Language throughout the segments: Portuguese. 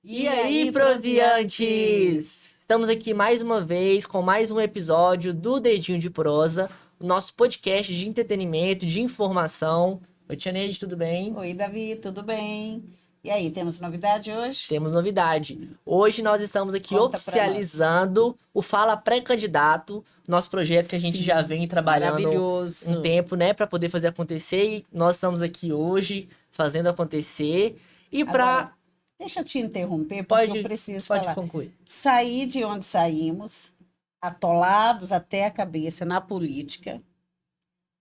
E aí, prosiantes? Estamos aqui mais uma vez com mais um episódio do Dedinho de Prosa, o nosso podcast de entretenimento, de informação. Oi, Tia Neide, tudo bem? Oi, Davi, tudo bem? E aí, temos novidade hoje? Temos novidade. Hoje nós estamos aqui Conta pra oficializando o Fala Pré-Candidato, nosso projeto que a gente já vem trabalhando Maravilhoso. um tempo, né, para poder fazer acontecer. E nós estamos aqui hoje fazendo acontecer. E para Agora, deixa eu te interromper, porque eu preciso pode falar. concluir. Sair de onde saímos, atolados até a cabeça na política.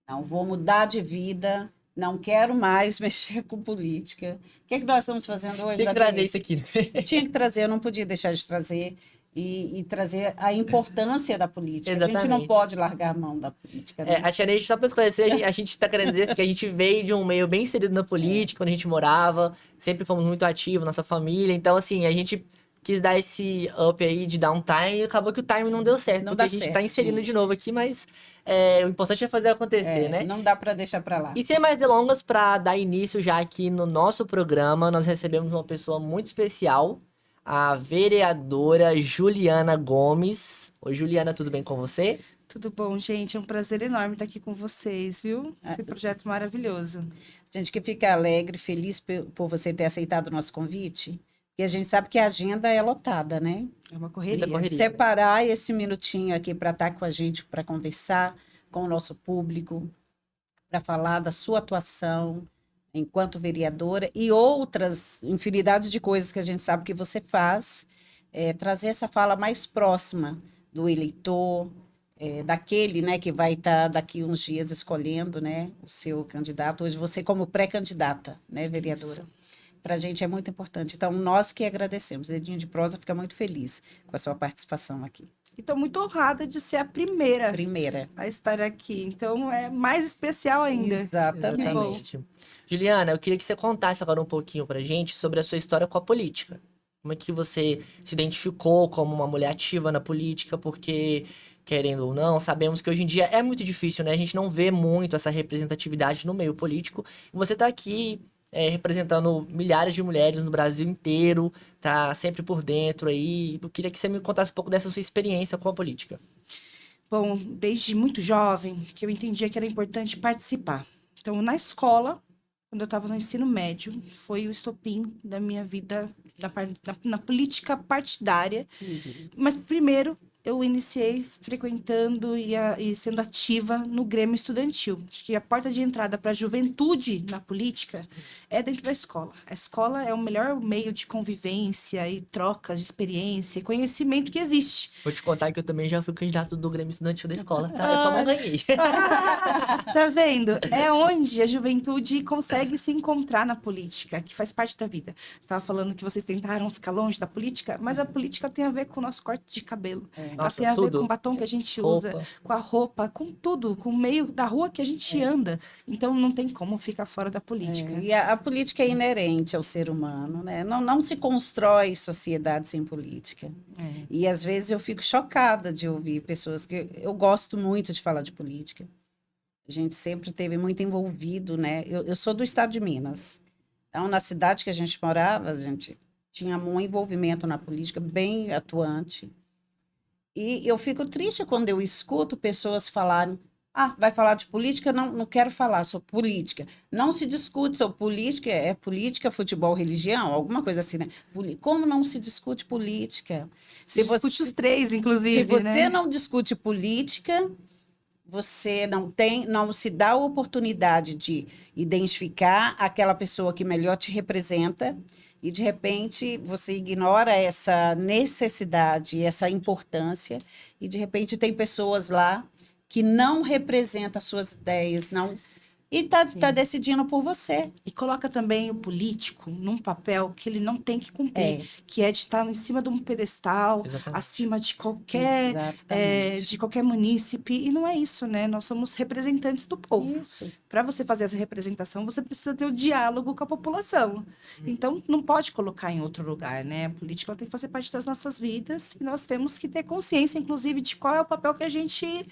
Não vou mudar de vida, não quero mais mexer com política. O que é que nós estamos fazendo hoje, Tinha que Davi? trazer isso aqui. Tinha que trazer, eu não podia deixar de trazer. E trazer a importância da política. A gente não Exatamente. pode largar a mão da política. Né? A Tia Neide, só para esclarecer, a gente tá querendo dizer que a gente veio de um meio bem inserido na política, quando a gente morava, sempre fomos muito ativos, nossa família. Então, assim, a gente quis dar esse up aí de dar um time e acabou que o time não deu certo, Não porque dá a gente certo, tá inserindo gente. de novo aqui, mas o importante é fazer acontecer, né? Não dá para deixar para lá. E sem mais delongas, para dar início já aqui no nosso programa, nós recebemos uma pessoa muito especial, a vereadora Juliana Gomes. Oi, Juliana, tudo bem com você? Tudo bom, gente? É um prazer enorme estar aqui com vocês, viu? Esse projeto maravilhoso. A gente que fica alegre, feliz por você ter aceitado o nosso convite. E a gente sabe que a agenda é lotada, né? É uma Muita correria. correria. Separar esse minutinho aqui para estar com a gente, para conversar com o nosso público, para falar da sua atuação enquanto vereadora e outras infinidade de coisas que a gente sabe que você faz, trazer essa fala mais próxima do eleitor, daquele, né, que vai estar daqui uns dias escolhendo, né, o seu candidato. Hoje você como pré-candidata, né, vereadora. Para a gente é muito importante. Então, nós que agradecemos. Dedinho de Prosa fica muito feliz com a sua participação aqui. E estou muito honrada de ser a primeira Primeira. a estar aqui. Então, é mais especial ainda. Exatamente. Exatamente. Juliana, eu queria que você contasse agora um pouquinho pra gente sobre a sua história com a política. Como é que você se identificou como uma mulher ativa na política? Porque, querendo ou não, sabemos que hoje em dia é muito difícil, né? A gente não vê muito essa representatividade no meio político. E você tá aqui representando milhares de mulheres no Brasil inteiro, tá sempre por dentro aí. Eu queria que você me contasse um pouco dessa sua experiência com a política. Bom, desde muito jovem, que eu entendia que era importante participar. Então, na escola, quando eu estava no ensino médio, foi o estopim da minha vida na política partidária. Mas primeiro eu iniciei frequentando e sendo ativa no Grêmio Estudantil. Acho que a porta de entrada para a juventude na política é dentro da escola. A escola é o melhor meio de convivência e trocas de experiência e conhecimento que existe. Vou te contar que eu também já fui candidato do Grêmio Estudantil da escola, tá? Eu só não ganhei. Tá vendo? É onde a juventude consegue se encontrar na política, que faz parte da vida. Estava falando que vocês tentaram ficar longe da política, mas a política tem a ver com o nosso corte de cabelo. Ela Nossa, tem a ver tudo. com o batom que a gente Roupa. usa, com a roupa, com tudo, com o meio da rua que a gente anda. Então não tem como ficar fora da política. E a política é inerente ao ser humano, né? Não se constrói sociedade sem política. É. E às vezes eu fico chocada de ouvir pessoas que eu gosto muito de falar de política. A gente sempre esteve muito envolvido, né? Eu sou do estado de Minas. Então, na cidade que a gente morava, a gente tinha um envolvimento na política bem atuante. E eu fico triste quando eu escuto pessoas falarem: ah, vai falar de política? Não quero falar sobre política. Não se discute sobre política, é política, futebol, religião, alguma coisa assim, né? Como não se discute política? Se discute os três, inclusive, Se você né? não discute política, você não se dá a oportunidade de identificar aquela pessoa que melhor te representa e, de repente, você ignora essa necessidade, essa importância e, de repente, tem pessoas lá que não representam as suas ideias, não... E tá decidindo por você. E coloca também o político num papel que ele não tem que cumprir, que é de estar em cima de um pedestal, Exatamente. acima de Exatamente. de qualquer munícipe. E não é isso, né? Nós somos representantes do povo. Isso. Para você fazer essa representação, você precisa ter o diálogo com a população. Então, não pode colocar em outro lugar, né? A política ela tem que fazer parte das nossas vidas e nós temos que ter consciência, inclusive, de qual é o papel que a gente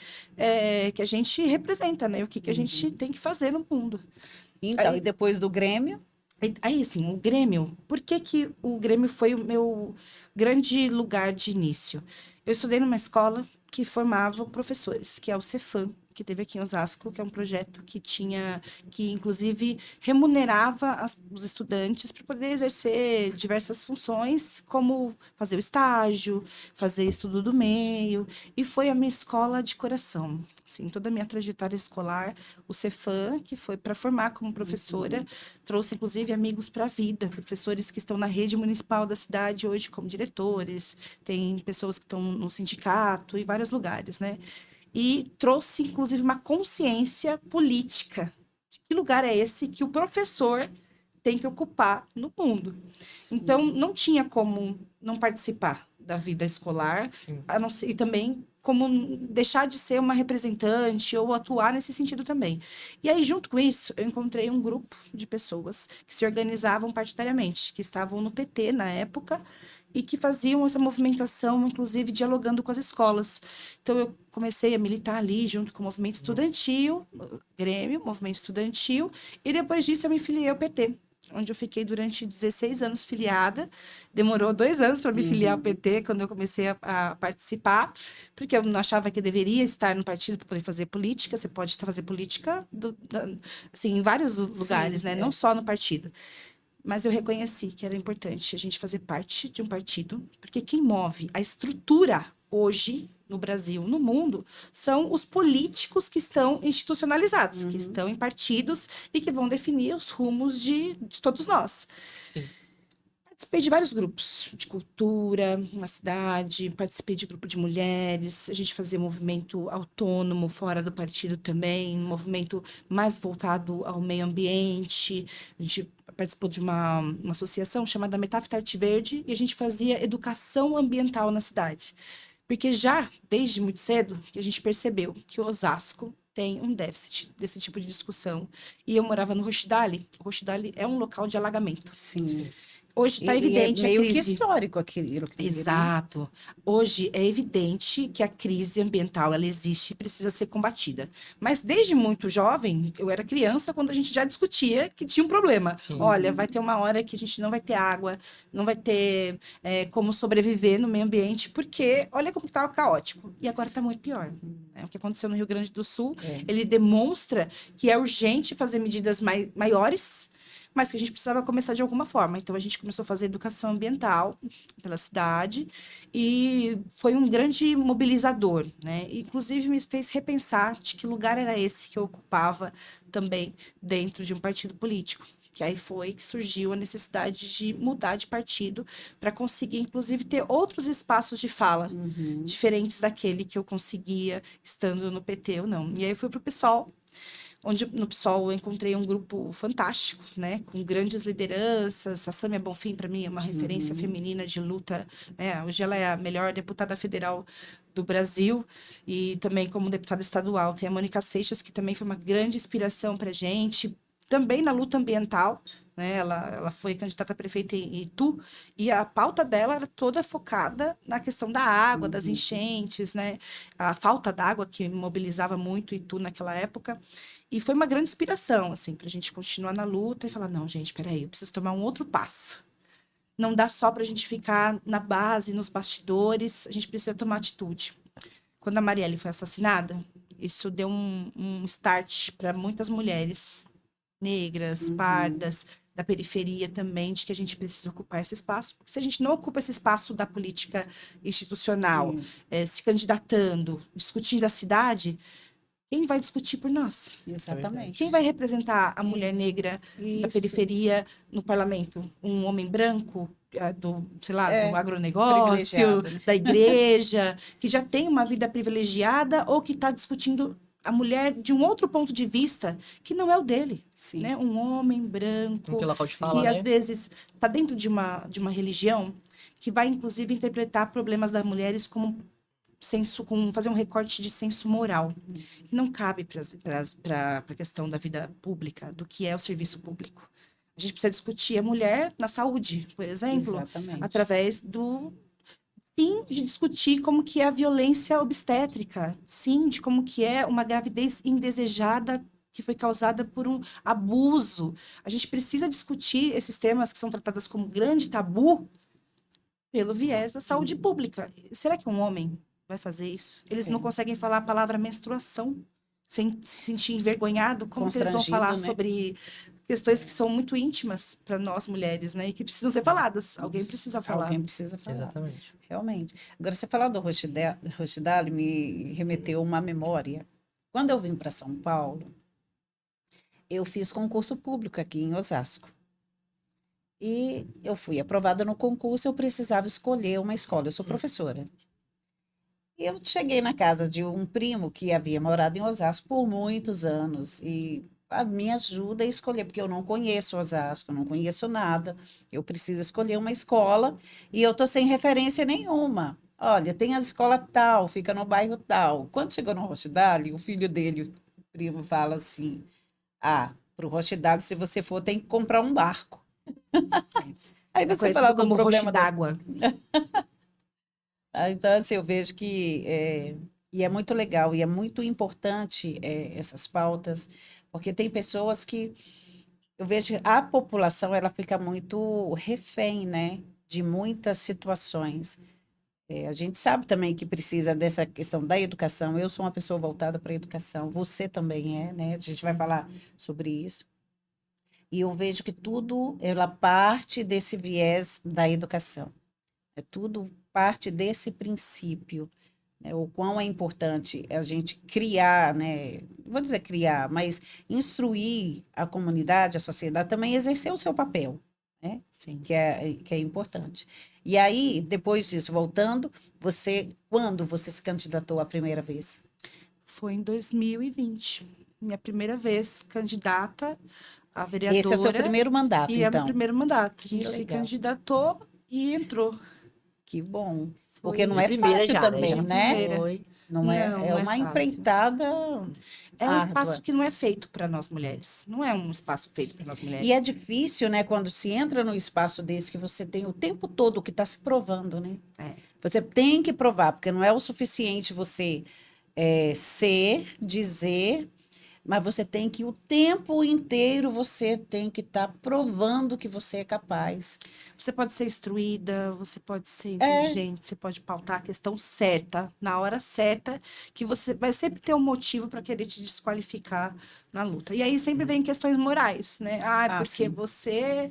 representa, né? O que a gente tem que fazer no mundo. Então, Aí- e depois do Grêmio? Aí, assim, o Grêmio, por que que o Grêmio foi o meu grande lugar de início? Eu estudei numa escola que formava professores, que é o Cefam, que teve aqui em Osasco, que é um projeto que inclusive remunerava os estudantes para poder exercer diversas funções, como fazer o estágio, fazer estudo do meio, e foi a minha escola de coração. Assim, toda a minha trajetória escolar, o Cefam, que foi para formar como professora, trouxe inclusive amigos para a vida, professores que estão na rede municipal da cidade hoje como diretores, tem pessoas que estão no sindicato e vários lugares, né? E trouxe inclusive uma consciência política. De que lugar é esse que o professor tem que ocupar no mundo? Então, não tinha como não participar da vida escolar, Sim. a não ser, e também como deixar de ser uma representante ou atuar nesse sentido também. E aí, junto com isso, eu encontrei um grupo de pessoas que se organizavam partidariamente, que estavam no PT na época e que faziam essa movimentação, inclusive dialogando com as escolas. Então, eu comecei a militar ali junto com o movimento estudantil, Grêmio, movimento estudantil, e depois disso eu me filiei ao PT, onde eu fiquei durante 16 anos filiada. Demorou 2 anos para me filiar ao PT, quando eu comecei a participar, porque eu não achava que deveria estar no partido para poder fazer política. Você pode fazer política assim, em vários lugares, né? Não só no partido. Mas eu reconheci que era importante a gente fazer parte de um partido, porque quem move a estrutura hoje no Brasil, no mundo, são os políticos que estão institucionalizados, que estão em partidos e que vão definir os rumos de todos nós. Sim. Participei de vários grupos de cultura na cidade, participei de grupo de mulheres, a gente fazia movimento autônomo fora do partido também, um movimento mais voltado ao meio ambiente. A gente participou de uma associação chamada Metáfita Arte Verde e a gente fazia educação ambiental na cidade. Porque já, desde muito cedo, que a gente percebeu que o Osasco tem um déficit desse tipo de discussão. E eu morava no Rochdale. O Rochdale é um local de alagamento. Sim. Hoje está E evidente é meio a que crise. histórico aquilo. Né? Exato. Hoje é evidente que a crise ambiental ela existe e precisa ser combatida. Mas desde muito jovem, eu era criança quando a gente já discutia que tinha um problema. Sim. Olha, vai ter uma hora que a gente não vai ter água, não vai ter como sobreviver no meio ambiente, porque olha como estava caótico. E agora está muito pior. O que aconteceu no Rio Grande do Sul, ele demonstra que é urgente fazer medidas maiores, mas que a gente precisava começar de alguma forma. Então, a gente começou a fazer educação ambiental pela cidade e foi um grande mobilizador, né? Inclusive, me fez repensar de que lugar era esse que eu ocupava também dentro de um partido político. Que aí foi que surgiu a necessidade de mudar de partido para conseguir, inclusive, ter outros espaços de fala diferentes daquele que eu conseguia estando no PT ou não. E aí eu fui para o PSOL, onde no PSOL eu encontrei um grupo fantástico, né, com grandes lideranças. A Sâmia Bonfim, para mim, é uma referência feminina de luta, né? Hoje ela é a melhor deputada federal do Brasil e também como deputada estadual. Tem a Mônica Seixas, que também foi uma grande inspiração para a gente, também na luta ambiental, né? Ela foi candidata a prefeita em Itu e a pauta dela era toda focada na questão da água, das enchentes, né? A falta d'água que mobilizava muito Itu naquela época. E foi uma grande inspiração, assim, para a gente continuar na luta e falar, não, gente, peraí, eu preciso tomar um outro passo. Não dá só para a gente ficar na base, nos bastidores, a gente precisa tomar atitude. Quando a Marielle foi assassinada, isso deu um start para muitas mulheres negras, pardas, da periferia também, de que a gente precisa ocupar esse espaço. Porque se a gente não ocupa esse espaço da política institucional, se candidatando, discutindo a cidade, quem vai discutir por nós? Exatamente. Quem vai representar a mulher negra da Isso. periferia no parlamento? Um homem branco, do, sei lá, do agronegócio, privilegiado, né? da igreja, que já tem uma vida privilegiada ou que está discutindo a mulher de um outro ponto de vista que não é o dele, Sim. né? Um homem branco Não tem local de fala, que né? às vezes está dentro de uma religião que vai inclusive interpretar problemas das mulheres como fazer um recorte de senso moral, que não cabe para a questão da vida pública, do que é o serviço público. A gente precisa discutir a mulher na saúde, por exemplo, Exatamente. através sim, de discutir como que é a violência obstétrica, sim, de como que é uma gravidez indesejada que foi causada por um abuso. A gente precisa discutir esses temas que são tratados como grande tabu pelo viés da saúde pública. Será que um homem vai fazer isso? Eles não conseguem falar a palavra menstruação sem se sentir envergonhado? Como que eles vão falar, né, sobre questões que são muito íntimas para nós mulheres, né? E que precisam ser faladas. Alguém precisa falar. Alguém precisa falar. Exatamente. Realmente. Agora, você falar do Rochdale me remeteu a uma memória. Quando eu vim para São Paulo, eu fiz concurso público aqui em Osasco. E eu fui aprovada no concurso, eu precisava escolher uma escola. Eu sou professora. E eu cheguei na casa de um primo que havia morado em Osasco por muitos anos. E me ajuda a escolher, porque eu não conheço Osasco, não conheço nada. Eu preciso escolher uma escola e eu estou sem referência nenhuma. Olha, tem a escola tal, fica no bairro tal. Quando chegou no Rochdale, o filho dele, o primo, fala assim: ah, para o Rochdale, se você for, tem que comprar um barco. Aí você fala do problema d'água. Então, assim, eu vejo que e é muito legal e é muito importante essas pautas, porque tem pessoas que eu vejo que a população ela fica muito refém, né, de muitas situações. A gente sabe também que precisa dessa questão da educação. Eu sou uma pessoa voltada para a educação, você também é, né? A gente vai falar sobre isso. E eu vejo que tudo ela parte desse viés da educação. É tudo parte desse princípio, né? O quão é importante a gente criar, né? Não vou dizer criar, mas instruir a comunidade, a sociedade, também exercer o seu papel, né? Sim. Que é importante. E aí, depois disso, voltando, quando você se candidatou a primeira vez? Foi em 2020. Minha primeira vez candidata a vereadora. Esse é o seu primeiro mandato, e então? É meu primeiro mandato. A gente se legal. candidatou e entrou. Que bom. Foi Porque não De é primeira fácil já, também, Já né? primeira. foi. Não é, Não, é não é uma fácil. empreitada É um árdua. espaço que não é feito para nós mulheres. Não é um espaço feito para nós mulheres. E é difícil, né, quando se entra num espaço desse que você tem o tempo todo que está se provando, né? É. Você tem que provar, porque não é o suficiente você ser, dizer, mas você tem que, o tempo inteiro, você tem que estar provando que você é capaz. Você pode ser instruída, você pode ser inteligente, você pode pautar a questão certa, na hora certa, que você vai sempre ter um motivo para querer te desqualificar na luta. E aí sempre vem questões morais, né? Porque sim. você,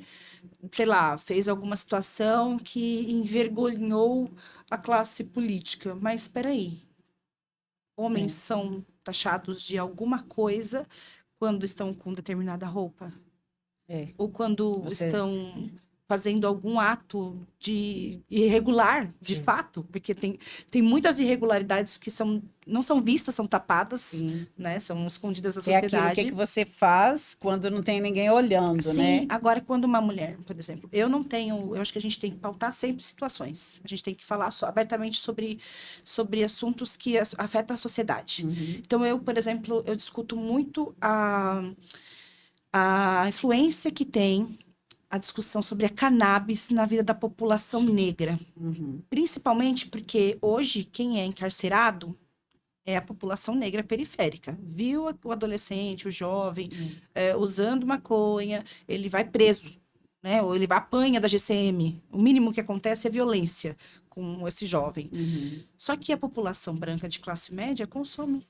sei lá, fez alguma situação que envergonhou a classe política. Mas espera aí. Homens são taxados de alguma coisa quando estão com determinada roupa? Ou quando estão fazendo algum ato de irregular, de fato, porque tem muitas irregularidades que não são vistas, são tapadas, né? São escondidas da sociedade. É aquilo que você faz quando não tem ninguém olhando, né? Sim, agora quando uma mulher, por exemplo, eu acho que a gente tem que pautar sempre situações. A gente tem que falar abertamente sobre assuntos que afetam a sociedade. Então, por exemplo, eu discuto muito a influência que tem a discussão sobre a cannabis na vida da população negra. Principalmente porque hoje quem é encarcerado é a população negra periférica. Viu o adolescente, o jovem, usando maconha, ele vai preso, né? Ou ele vai apanha da GCM. O mínimo que acontece é violência com esse jovem. Só que a população branca de classe média consome.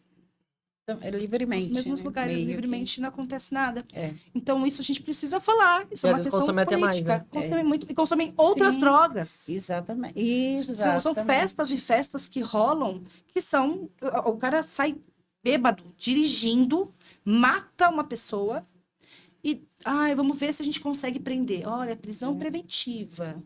Livremente. Nos mesmos né? lugares, Meio livremente, que... não acontece nada. Então, isso a gente precisa falar. Isso é uma questão consomem até mais, política. né? Consomem muito. E consomem outras drogas. Exatamente. São festas e festas que rolam, que são... O cara sai bêbado, dirigindo, mata uma pessoa e... vamos ver se a gente consegue prender. Olha, prisão preventiva.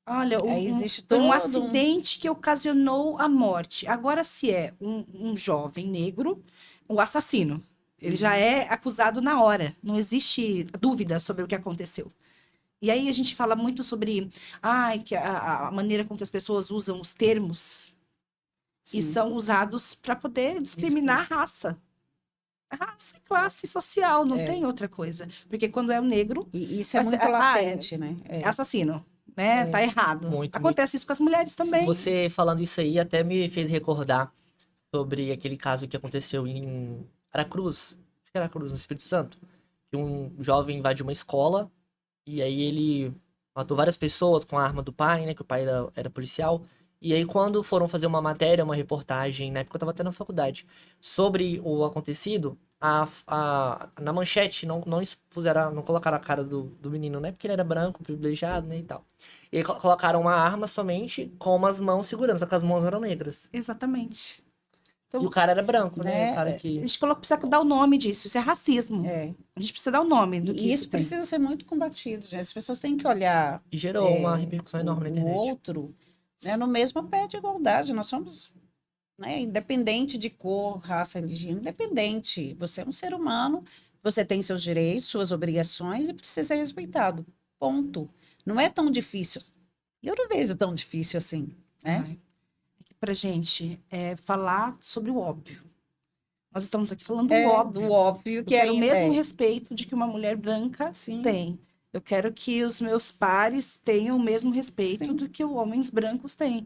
Olha, um acidente que ocasionou a morte. Agora, se é um jovem negro, o assassino, ele já é acusado na hora. Não existe dúvida sobre o que aconteceu. E aí a gente fala muito sobre que a maneira com que as pessoas usam os termos e são usados para poder discriminar a raça. Raça e classe social, não tem outra coisa. Porque quando é um negro... E isso é muito latente, né? É assassino. Né? Tá errado. Acontece isso com as mulheres também. Você falando isso aí até me fez recordar sobre aquele caso que aconteceu em Aracruz, que era Cruz, no Espírito Santo, que um jovem invadiu uma escola e aí ele matou várias pessoas com a arma do pai, né? Que o pai era policial. E aí, quando foram fazer uma matéria, uma reportagem, na época eu tava até na faculdade, sobre o acontecido, na manchete não expuseram, não colocaram a cara do menino, né? Porque ele era branco, privilegiado, né? E tal. E aí colocaram uma arma somente com umas mãos segurando, só que as mãos eram negras. Exatamente. E o Então, cara era branco, né? O Né? cara a que. gente precisa dar o nome disso. Isso é racismo. É. A gente precisa dar o nome do que E isso isso tem. precisa ser muito combatido, gente. As pessoas têm que olhar E gerou uma repercussão enorme na o internet. outro, né, no mesmo pé de igualdade. Nós somos, né, independente de cor, raça, religião, independente. Você é um ser humano, você tem seus direitos, suas obrigações e precisa ser respeitado. Ponto. Não é tão difícil. Eu não vejo tão difícil assim, né? Ai, é que pra gente falar sobre o óbvio. Nós estamos aqui falando o É óbvio. do óbvio Eu que quero o ainda mesmo é. respeito de que uma mulher branca Sim. tem. Eu quero que os meus pares tenham o mesmo respeito Sim. do que os homens brancos têm.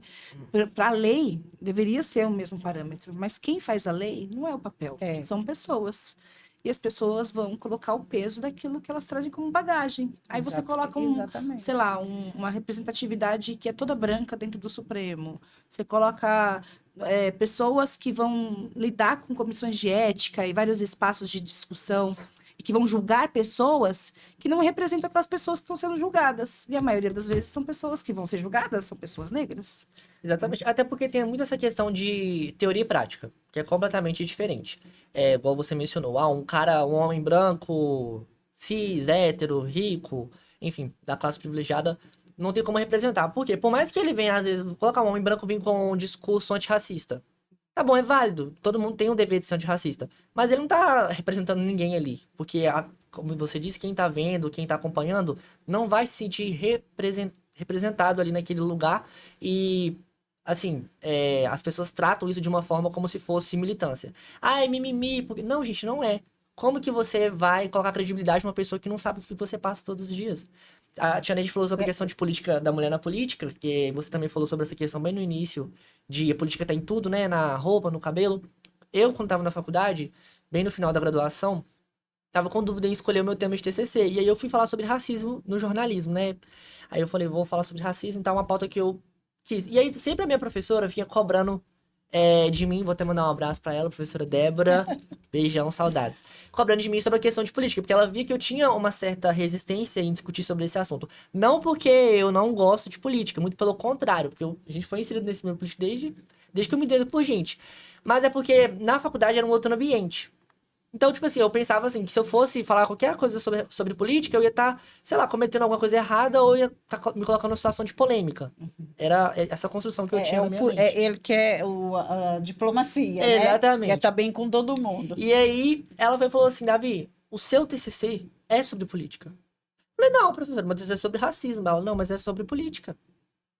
Para a lei, deveria ser o mesmo parâmetro, mas quem faz a lei não é o papel, É. são pessoas. E as pessoas vão colocar o peso daquilo que elas trazem como bagagem. Aí você coloca Exatamente. sei lá, uma representatividade que é toda branca dentro do Supremo. Você coloca pessoas que vão lidar com comissões de ética e vários espaços de discussão e que vão julgar pessoas que não representam aquelas pessoas que estão sendo julgadas. E a maioria das vezes são pessoas que vão ser julgadas, são pessoas negras. Exatamente. Até porque tem muito essa questão de teoria e prática, que é completamente diferente. É, igual você mencionou, um homem branco, cis, hétero, rico, enfim, da classe privilegiada, não tem como representar. Por quê? Por mais que ele venha, às vezes, colocar um homem branco vir com um discurso antirracista. Tá bom, é válido. Todo mundo tem o dever de ser antirracista. Mas ele não tá representando ninguém ali. Porque, como você disse, quem tá vendo, quem tá acompanhando, não vai se sentir representado ali naquele lugar. E, assim, as pessoas tratam isso de uma forma como se fosse militância. Ah, é mimimi. Porque... Não, gente, não é. Como que você vai colocar credibilidade numa pessoa que não sabe o que você passa todos os dias? A Tia Neide falou sobre a questão de política da mulher na política, que você também falou sobre essa questão bem no início, de a política tá em tudo, né? Na roupa, no cabelo. Eu, quando tava na faculdade, bem no final da graduação, tava com dúvida em escolher o meu tema de TCC. E aí eu fui falar sobre racismo no jornalismo, né? Aí eu falei, vou falar sobre racismo, então é uma pauta que eu quis. E aí sempre a minha professora vinha cobrando de mim, vou até mandar um abraço pra ela, professora Débora, beijão, saudades. Cobrando de mim sobre a questão de política, porque ela via que eu tinha uma certa resistência em discutir sobre esse assunto. Não porque eu não gosto de política, muito pelo contrário, porque a gente foi inserido nesse meio político desde que eu me entendo por gente. Mas é porque na faculdade era um outro ambiente. Então, tipo assim, eu pensava assim, que se eu fosse falar qualquer coisa sobre política, eu ia estar, sei lá, cometendo alguma coisa errada ou ia estar me colocando numa situação de polêmica. Era essa construção que eu tinha na minha mente. Ele quer a diplomacia, né? Exatamente. Quer estar bem com todo mundo. E aí, ela foi e falou assim, Davi, o seu TCC é sobre política? Eu falei, não, professora, meu TCC é sobre racismo. Ela, não, mas é sobre política.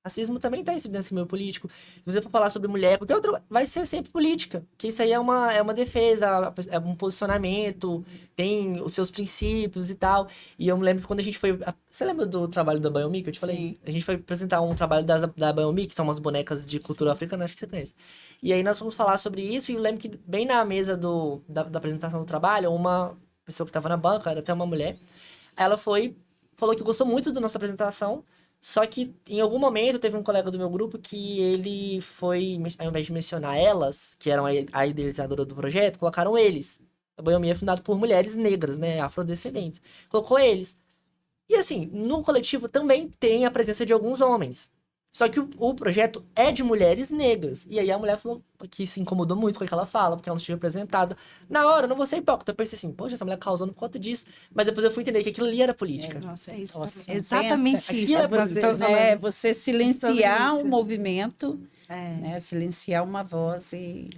Racismo também tá inserido nesse meio político. Se você for falar sobre mulher, qualquer outro, vai ser sempre política. Que isso aí é uma defesa, é um posicionamento, tem os seus princípios e tal. E eu me lembro que quando a gente foi. Você lembra do trabalho da Biomi que eu te falei? Sim. A gente foi apresentar um trabalho da Biomi, que são umas bonecas de cultura africana, acho que você conhece. E aí nós fomos falar sobre isso, e eu lembro que bem na mesa da apresentação do trabalho, uma pessoa que tava na banca, era até uma mulher, ela falou que gostou muito da nossa apresentação. Só que em algum momento teve um colega do meu grupo que ele foi, ao invés de mencionar elas, que eram a idealizadora do projeto, colocaram eles. A Boemia é fundada por mulheres negras, né, afrodescendentes. Colocou eles. E assim, no coletivo também tem a presença de alguns homens. Só que o projeto é de mulheres negras. E aí a mulher falou que se incomodou muito com aquela fala, porque ela não esteve representada. Na hora, eu não vou ser hipócrita. Eu pensei assim, poxa, essa mulher causando por conta disso. Mas depois eu fui entender que aquilo ali era política. Nossa, é isso. Nossa, também. Exatamente pensa, isso. aquilo é Você- você silenciar Sobre um isso. movimento, É. né? Silenciar uma voz e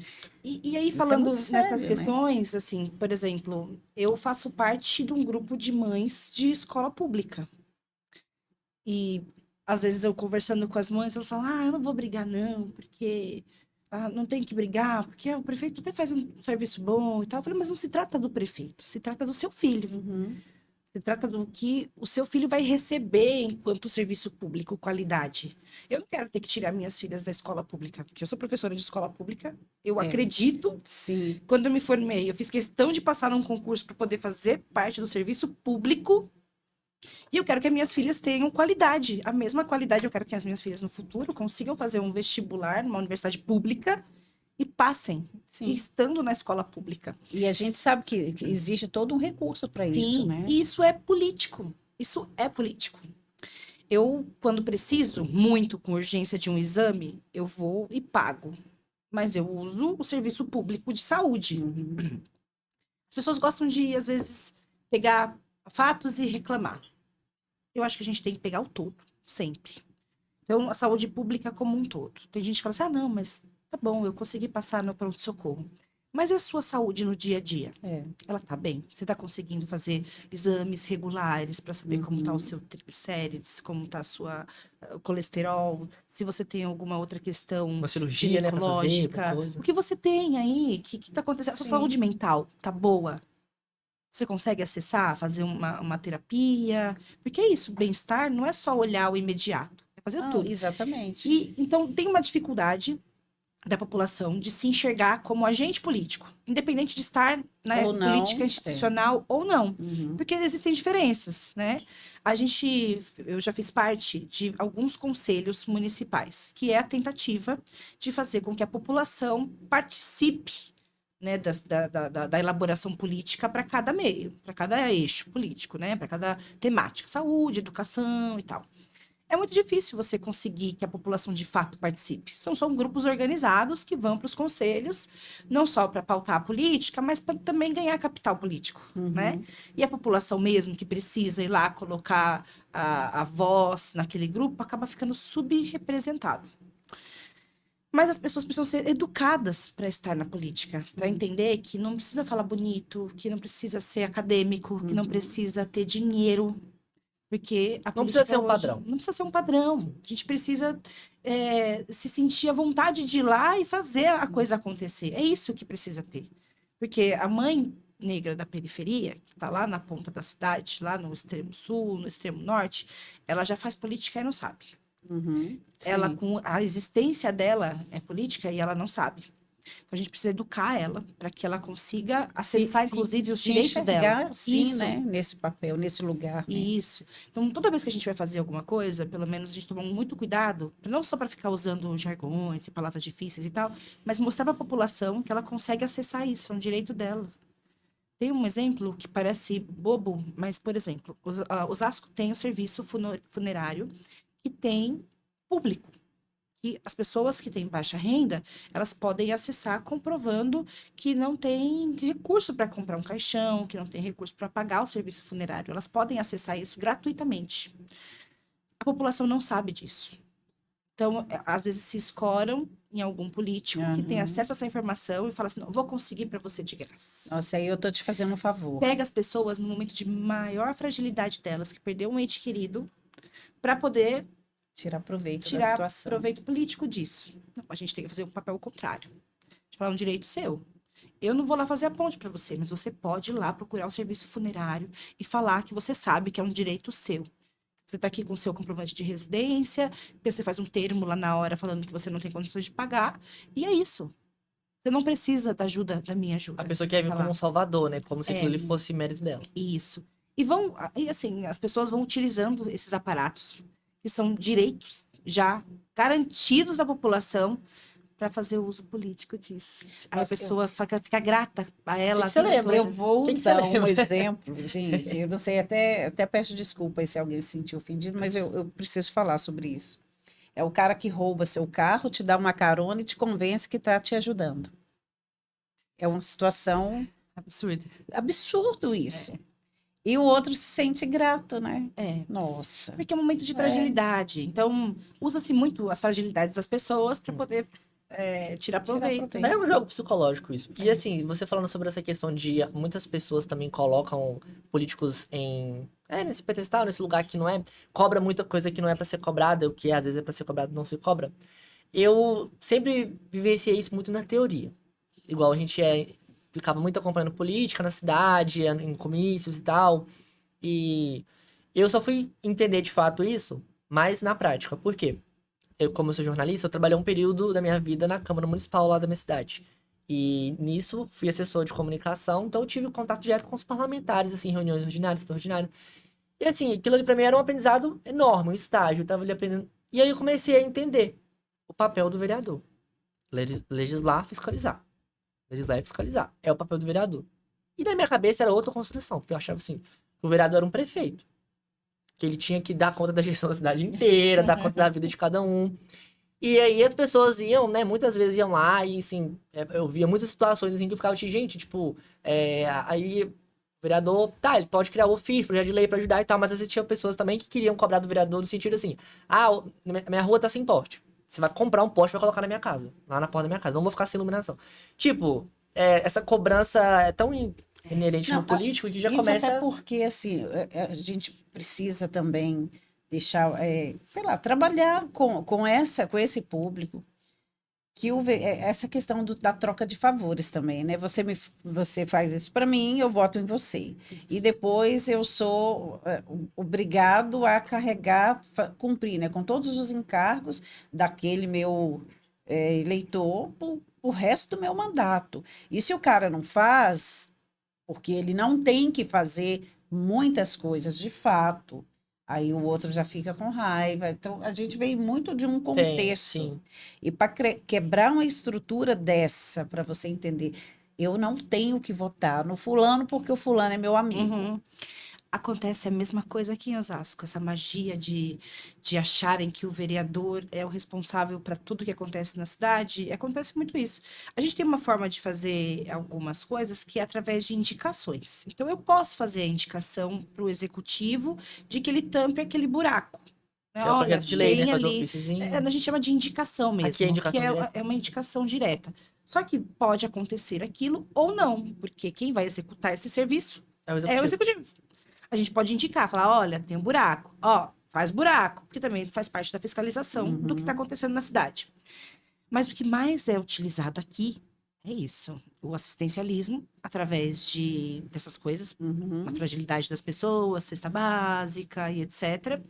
E aí, Isso é falando muito sério, nessas né? questões, assim, por exemplo, eu faço parte de um grupo de mães de escola pública. E às vezes eu conversando com as mães, elas falam, eu não vou brigar não, porque não tem que brigar, porque o prefeito até faz um serviço bom e tal. Eu falei, mas não se trata do prefeito, se trata do seu filho. Se trata do que o seu filho vai receber enquanto serviço público, qualidade. Eu não quero ter que tirar minhas filhas da escola pública, porque eu sou professora de escola pública. Eu acredito. Sim. Quando eu me formei, eu fiz questão de passar num concurso para poder fazer parte do serviço público. E eu quero que as minhas filhas tenham qualidade. A mesma qualidade eu quero que as minhas filhas no futuro consigam fazer um vestibular numa universidade pública e passem, Sim. estando na escola pública. E a gente sabe que existe todo um recurso para isso, né? E isso é político. Isso é político. Eu, quando preciso muito, com urgência de um exame, eu vou e pago. Mas eu uso o serviço público de saúde. As pessoas gostam de, às vezes, pegar fatos e reclamar. Eu acho que a gente tem que pegar o todo, sempre. Então, a saúde pública como um todo. Tem gente que fala assim, ah, não, mas tá bom, eu consegui passar no pronto-socorro. Mas e a sua saúde no dia a dia? Ela tá bem? Você tá conseguindo fazer exames regulares para saber como tá o seu triglicérides, como tá o colesterol, se você tem alguma outra questão Uma cirurgia, né, pra fazer, ginecológica. outra coisa. O que você tem aí? O que tá acontecendo? A sua Sim. saúde mental tá boa? Você consegue acessar, fazer uma terapia? Porque é isso, bem-estar não é só olhar o imediato, é fazer Não, tudo. exatamente. E, então, tem uma dificuldade da população de se enxergar como agente político, independente de estar na Ou não, política institucional ou não. Uhum. Porque existem diferenças, né? Eu já fiz parte de alguns conselhos municipais, que é a tentativa de fazer com que a população participe, né, da elaboração política para cada meio, para cada eixo político, né? Para cada temática, saúde, educação e tal. É muito difícil você conseguir que a população de fato participe. São grupos organizados que vão para os conselhos, não só para pautar a política, mas para também ganhar capital político, né? E a população mesmo que precisa ir lá colocar a voz naquele grupo acaba ficando subrepresentado. Mas as pessoas precisam ser educadas para estar na política, para entender que não precisa falar bonito, que não precisa ser acadêmico, que não precisa ter dinheiro. Porque a Não precisa política ser um hoje padrão. não precisa ser um padrão. A gente precisa se sentir à vontade de ir lá e fazer a coisa acontecer. É isso que precisa ter. Porque a mãe negra da periferia, que está lá na ponta da cidade, lá no extremo sul, no extremo norte, ela já faz política e não sabe. Ela, Sim. com a existência dela, é política e ela não sabe. Então, a gente precisa educar ela para que ela consiga acessar, inclusive, os se direitos dela. enxergar, sim, Isso. né? Nesse papel, nesse lugar, né? Isso. Então, toda vez que a gente vai fazer alguma coisa, pelo menos a gente toma muito cuidado, não só para ficar usando jargões e palavras difíceis e tal, mas mostrar para a população que ela consegue acessar isso, é um direito dela. Tem um exemplo que parece bobo, mas, por exemplo, Osasco tem o serviço funerário que tem público. Que as pessoas que têm baixa renda, elas podem acessar comprovando que não tem recurso para comprar um caixão, que não tem recurso para pagar o serviço funerário. Elas podem acessar isso gratuitamente. A população não sabe disso. Então, às vezes se escoram em algum político que tem acesso a essa informação e fala assim, não, vou conseguir para você de graça. Nossa, aí eu tô te fazendo um favor. Pega as pessoas no momento de maior fragilidade delas, que perdeu um ente querido, para poder Tirar proveito da tirar situação. proveito político disso. Não, a gente tem que fazer o papel contrário. De falar um direito seu. Eu não vou lá fazer a ponte para você, mas você pode ir lá procurar o serviço funerário e falar que você sabe que é um direito seu. Você está aqui com o seu comprovante de residência, você faz um termo lá na hora falando que você não tem condições de pagar, e é isso. Você não precisa da minha ajuda. A pessoa quer vir como um salvador, né? Como se aquilo ali fosse mérito dela. Isso. E assim, as pessoas vão utilizando esses aparatos que são direitos já garantidos da população para fazer uso político disso. Aí a pessoa fica grata a ela. Que você lembra? Eu vou Que usar você lembra? um exemplo, gente. Eu não sei, até peço desculpa aí se alguém se sentiu ofendido, mas eu preciso falar sobre isso. É o cara que rouba seu carro, te dá uma carona e te convence que está te ajudando. É uma situação Absurdo. absurdo isso. E o outro se sente grato, né? É. Nossa. Porque é um momento de fragilidade. Então, usa-se muito as fragilidades das pessoas para poder tirar proveito. proveito. É um jogo psicológico isso. E assim, você falando sobre essa questão de muitas pessoas também colocam políticos nesse pedestal, nesse lugar que não é, cobra muita coisa que não é pra ser cobrada, o que às vezes é pra ser cobrado não se cobra. Eu sempre vivenciei isso muito na teoria. Igual a gente ficava muito acompanhando política na cidade, em comícios e tal. E eu só fui entender de fato isso mais na prática. Por quê? Eu, como eu sou jornalista, eu trabalhei um período da minha vida na Câmara Municipal lá da minha cidade. E nisso fui assessor de comunicação, então eu tive contato direto com os parlamentares, assim, reuniões ordinárias, extraordinárias. E assim, aquilo ali pra mim era um aprendizado enorme, um estágio, eu tava ali aprendendo. E aí eu comecei a entender o papel do vereador. Legislar, fiscalizar. Legislar e fiscalizar. É o papel do vereador. E na minha cabeça era outra construção, porque eu achava assim, que o vereador era um prefeito. Que ele tinha que dar conta da gestão da cidade inteira, dar conta da vida de cada um. E aí as pessoas iam, né? Muitas vezes iam lá e, assim, eu via muitas situações assim que eu ficava assim, gente, tipo, aí o vereador, tá, ele pode criar ofício, projeto de lei pra ajudar e tal, mas às vezes tinha pessoas também que queriam cobrar do vereador no sentido assim, minha rua tá sem poste. Você vai comprar um poste e vai colocar na minha casa, lá na porta da minha casa. Não vou ficar sem iluminação. Tipo, essa cobrança é tão inerente no Não, político que já isso até começa. porque, assim, a gente precisa também deixar, sei lá, trabalhar com esse público, que essa questão da troca de favores também, né? Você faz isso para mim, eu voto em você. E depois eu sou obrigado a carregar, cumprir, né, com todos os encargos daquele meu eleitor o resto do meu mandato. E se o cara não faz, porque ele não tem que fazer muitas coisas de fato. Aí o outro já fica com raiva. Então, a gente vem muito de um Tem, contexto. sim. E para quebrar uma estrutura dessa, para você entender, eu não tenho que votar no fulano porque o fulano é meu amigo. Uhum. Acontece a mesma coisa aqui em Osasco, essa magia de acharem que o vereador é o responsável para tudo que acontece na cidade. Acontece muito isso. A gente tem uma forma de fazer algumas coisas que é através de indicações. Então, eu posso fazer a indicação para o executivo de que ele tampe aquele buraco. Né? Que é o Olha, projeto de lei, né? tem Fazer ali. ofíciozinho. A gente chama de indicação Aqui é mesmo, que indicação direta. é uma indicação direta. Só que pode acontecer aquilo ou não, porque quem vai executar esse serviço É o é o executivo. executivo. A gente pode indicar, falar, olha, tem um buraco, ó, faz buraco, porque também faz parte da fiscalização do que está Uhum, acontecendo na cidade. Mas o que mais é utilizado aqui é isso, o assistencialismo, através dessas coisas, na uhum. fragilidade das pessoas, cesta básica e etc.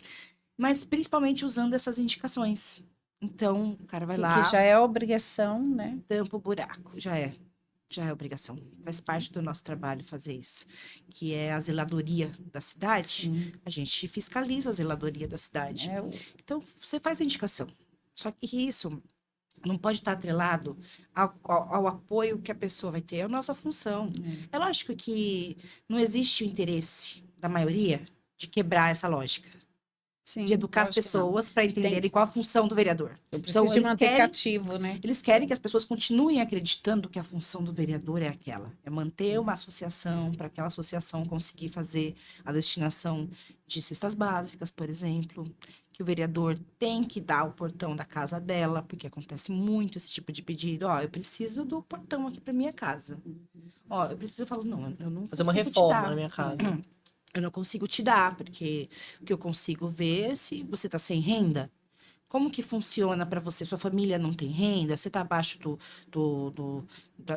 Mas principalmente usando essas indicações. Então, o cara vai Que lá, já é a obrigação, né? tampa o buraco, já é obrigação. Faz parte do nosso trabalho fazer isso, que é a zeladoria da cidade. Sim. A gente fiscaliza a zeladoria da cidade. É, Então, você faz a indicação. Só que isso não pode estar atrelado ao apoio que a pessoa vai ter. É a nossa função. É lógico que não existe o interesse da maioria de quebrar essa lógica, de sim, educar as lógico que não. pessoas para Tem, entenderem qual a função do vereador. eu Então, preciso de manter cativo, né? eles querem que as pessoas continuem acreditando que a função do vereador é aquela, é manter uma associação, para aquela associação conseguir fazer a destinação de cestas básicas, por exemplo, que o vereador tem que dar o portão da casa dela, porque acontece muito esse tipo de pedido. Ó, eu preciso do portão aqui para minha casa. Ó, eu preciso, eu falo, não, eu não Fazer uma consigo te reforma na dar. minha casa. Eu não consigo te dar, porque o que eu consigo ver é se você está sem renda. Como que funciona para você? Sua família não tem renda? Você está abaixo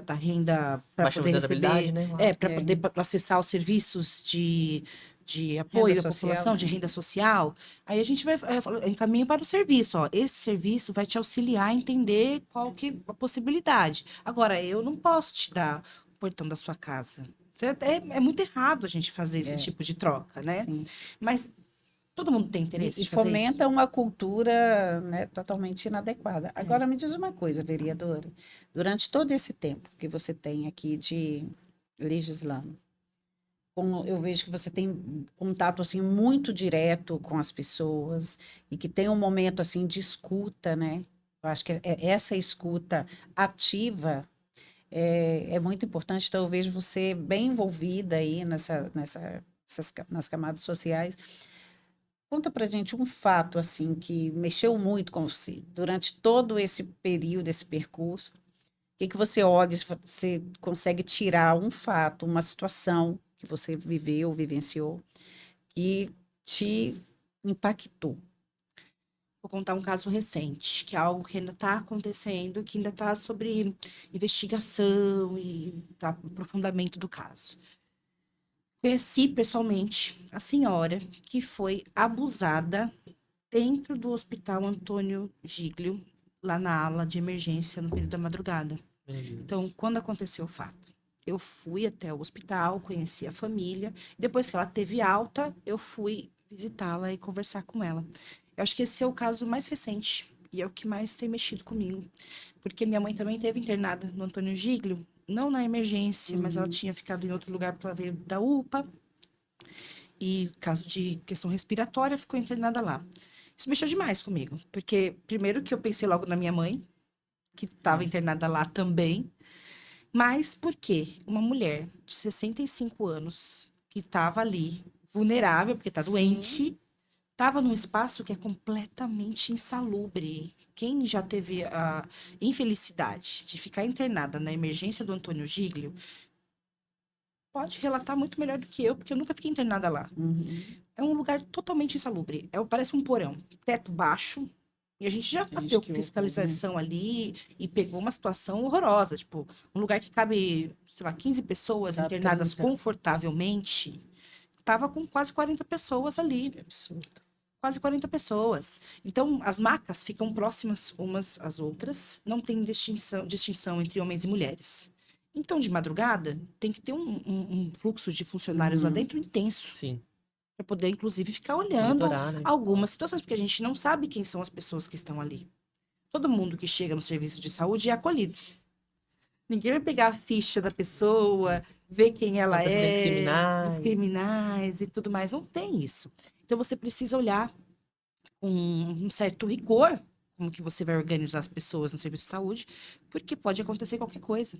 da renda para Baixa poder vulnerabilidade, receber, né? Lá. para poder acessar os serviços de Renda apoio à social, população, de né? renda social? Aí a gente vai encaminha para o serviço. Ó. Esse serviço vai te auxiliar a entender qual que é a possibilidade. Agora, eu não posso te dar o portão da sua casa. É muito errado a gente fazer esse É, tipo de troca, né? sim. Mas todo mundo tem interesse E de fazer isso? fomenta uma cultura, né, totalmente inadequada. É. Agora, me diz uma coisa, vereadora. Durante todo esse tempo que você tem aqui de legislando, eu vejo que você tem contato assim muito direto com as pessoas e que tem um momento assim de escuta, né? Eu acho que essa escuta ativa é muito importante. Então, eu vejo você bem envolvida aí nas camadas sociais. Conta pra gente um fato assim que mexeu muito com você durante todo esse período, esse percurso. O que que você olha, se você consegue tirar um fato, uma situação que você viveu, vivenciou, que te impactou? Vou contar um caso recente, que é algo que ainda está acontecendo, que ainda está sobre investigação e aprofundamento do caso. Conheci pessoalmente a senhora que foi abusada dentro do Hospital Antônio Giglio, lá na ala de emergência no período da madrugada. Meu Deus. Então, quando aconteceu o fato, eu fui até o hospital, conheci a família. Depois que ela teve alta, eu fui visitá-la e conversar com ela. Eu acho que esse é o caso mais recente e é o que mais tem mexido comigo. Porque minha mãe também teve internada no Antônio Giglio, não na emergência, mas ela tinha ficado em outro lugar porque ela veio da UPA. E caso de questão respiratória, ficou internada lá. Isso mexeu demais comigo, porque primeiro que eu pensei logo na minha mãe, que estava internada lá também, mas por quê? Uma mulher de 65 anos, que estava ali, vulnerável, porque está Sim. doente, estava num espaço que é completamente insalubre. Quem já teve a infelicidade de ficar internada na emergência do Antônio Giglio, pode relatar muito melhor do que eu, porque eu nunca fiquei internada lá. É um lugar totalmente insalubre. Parece um porão, teto baixo. E a gente já Gente, bateu que com horror, né? fiscalização ali e pegou uma situação horrorosa. Tipo, um lugar que cabe, sei lá, 15 pessoas Dá internadas 30. confortavelmente. Tava com quase 40 pessoas ali. Que absurdo. Quase 40 pessoas. Então, as macas ficam próximas umas às outras. Não tem distinção entre homens e mulheres. Então, de madrugada, tem que ter um fluxo de funcionários lá dentro intenso Sim. para poder, inclusive, ficar olhando Monitorar, né? algumas situações, porque a gente não sabe quem são as pessoas que estão ali. Todo mundo que chega no serviço de saúde é acolhido. Ninguém vai pegar a ficha da pessoa, ver quem ela Antecedentes é, os criminais. criminais e tudo mais. Não tem isso. Então, você precisa olhar com um certo rigor como que você vai organizar as pessoas no serviço de saúde, porque pode acontecer qualquer coisa.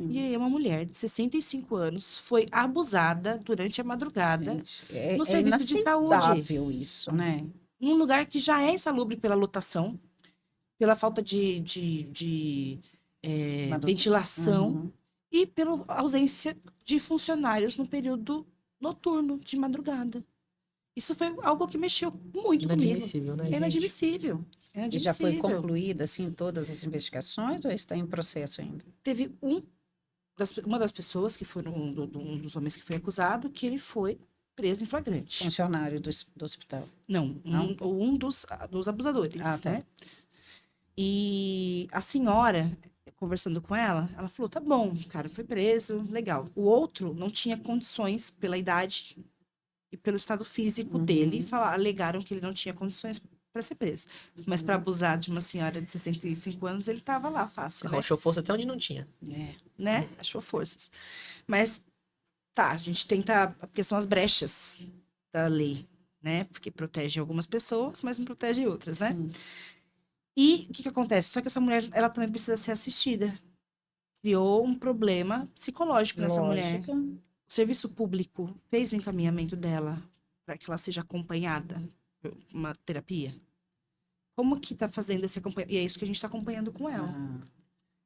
E aí, uma mulher de 65 anos foi abusada durante a madrugada Gente, no é serviço de saúde, inaceitável isso, né? num lugar que já é insalubre pela lotação, pela falta ventilação Uhum. e pela ausência de funcionários no período noturno, de madrugada. Isso foi algo que mexeu muito comigo. Inadmissível, né, É gente? inadmissível. É E já foi inadmissível. concluída, assim, todas as investigações ou está em processo ainda? Teve uma das pessoas que foram, um dos homens que foi acusado, que ele foi preso em flagrante. Funcionário do hospital. Não, Não? um dos abusadores, Ah, tá. né? E a senhora, conversando com ela, ela falou: tá bom, o cara foi preso, legal. O outro não tinha condições pela idade e pelo estado físico dele, e alegaram que ele não tinha condições para ser preso. Mas para abusar de uma senhora de 65 anos, ele estava lá fácil, né? Arrochou força até onde não tinha. É. Né? Achou forças. Mas tá, a gente tenta, porque são as brechas da lei, né? Porque protege algumas pessoas, mas não protege outras, né? Sim. E o que que acontece? Só que essa mulher, ela também precisa ser assistida. Criou um problema psicológico nessa mulher. Lógica. O serviço público fez o encaminhamento dela para que ela seja acompanhada por uma terapia. Como que tá fazendo esse acompanhamento? E é isso que a gente está acompanhando com ela. Ah.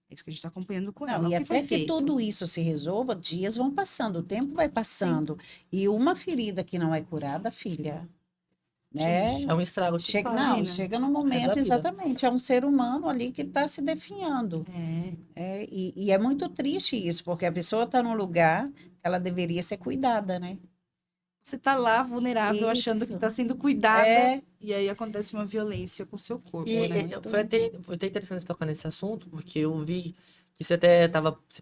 É isso que a gente está acompanhando com Não, ela. e O que foi até que feito? tudo isso se resolva, dias vão passando, o tempo vai passando. E uma ferida que não é curada, filha, né? É um estrago que Chega, faz. não, imagina. chega no resto da momento, vida. exatamente, é um ser humano ali que está se definhando. E é muito triste isso, porque a pessoa está num lugar que ela deveria ser cuidada, né? Você tá lá vulnerável, achando que Isso. está sendo cuidada, É, e aí acontece uma violência com o seu corpo, E né? foi até interessante você tocar nesse assunto, porque eu vi que você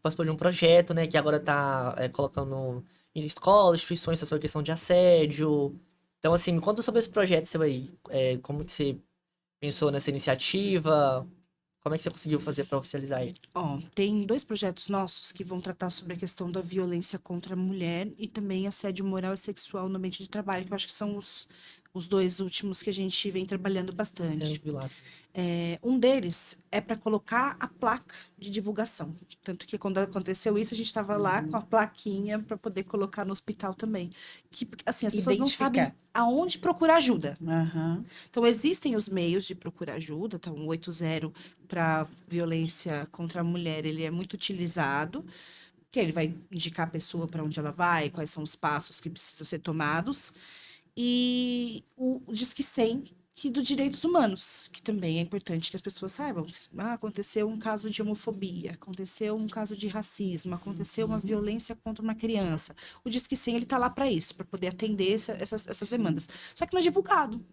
participou de um projeto, né, que agora tá colocando em escolas, instituições, essa questão de assédio. Então, assim, me conta sobre esse projeto seu aí. Como que você pensou nessa iniciativa? Como é que você conseguiu fazer para oficializar ele? Ó, tem dois projetos nossos que vão tratar sobre a questão da violência contra a mulher e também assédio moral e sexual no ambiente de trabalho, que eu acho que são os dois últimos que a gente vem trabalhando Eu bastante. vi lá. Um deles é para colocar a placa de divulgação. Tanto que quando aconteceu isso, a gente estava lá com a plaquinha para poder colocar no hospital também. Que, assim, as pessoas não sabem identificar. aonde procurar ajuda. Aham. Então, existem os meios de procurar ajuda. Então, o 80 para violência contra a mulher, ele é muito utilizado, que ele vai indicar a pessoa para onde ela vai, quais são os passos que precisam ser tomados. E o Disque 100 que do direitos humanos, que também é importante que as pessoas saibam. Aconteceu um caso de homofobia, aconteceu um caso de racismo, aconteceu uma violência contra uma criança. O Disque 100, ele tá lá para isso, para poder atender essas demandas. Só que não é divulgado.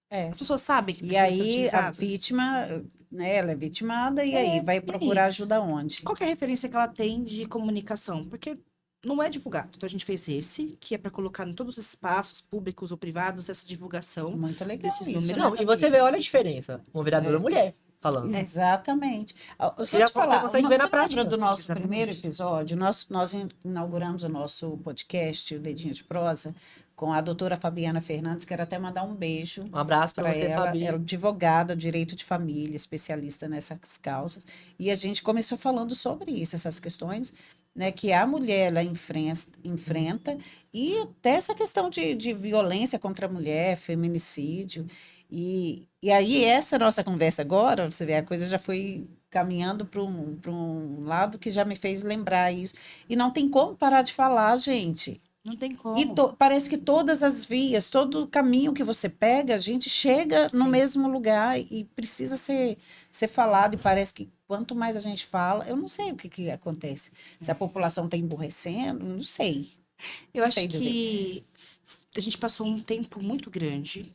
É. As pessoas sabem que E precisa ser aí a utilizado. vítima, né, ela é vitimada e aí vai procurar ajuda onde? Qual que é a referência que ela tem de comunicação? Porque não é divulgado. Então a gente fez esse, que é para colocar em todos os espaços públicos ou privados essa divulgação Muito legal desses isso, números. né, Não, e você vê, olha a diferença. Uma vereadora mulher falando. Exatamente. Você Só já te falar, consegue ver na você prática. lembra do nosso Exatamente. primeiro episódio? Nós inauguramos o nosso podcast, o Dedinho de Prosa, com a doutora Fabiana Fernandes. Quero até mandar um beijo Um abraço pra para você, ela. Fabi. Ela é advogada, direito de família, especialista nessas causas. E a gente começou falando sobre isso, essas questões, né, que a mulher ela enfrenta, e até essa questão de violência contra a mulher, feminicídio. E aí, essa nossa conversa agora, você vê, a coisa já foi caminhando para um lado que já me fez lembrar isso. E não tem como parar de falar, gente. Não tem E como. parece que todas as vias, todo o caminho que você pega, a gente chega no Sim. mesmo lugar e precisa ser falado. E parece que quanto mais a gente fala, eu não sei o que acontece. Se a população está emburrecendo, não sei. Eu Não acho sei dizer. que a gente passou um tempo muito grande,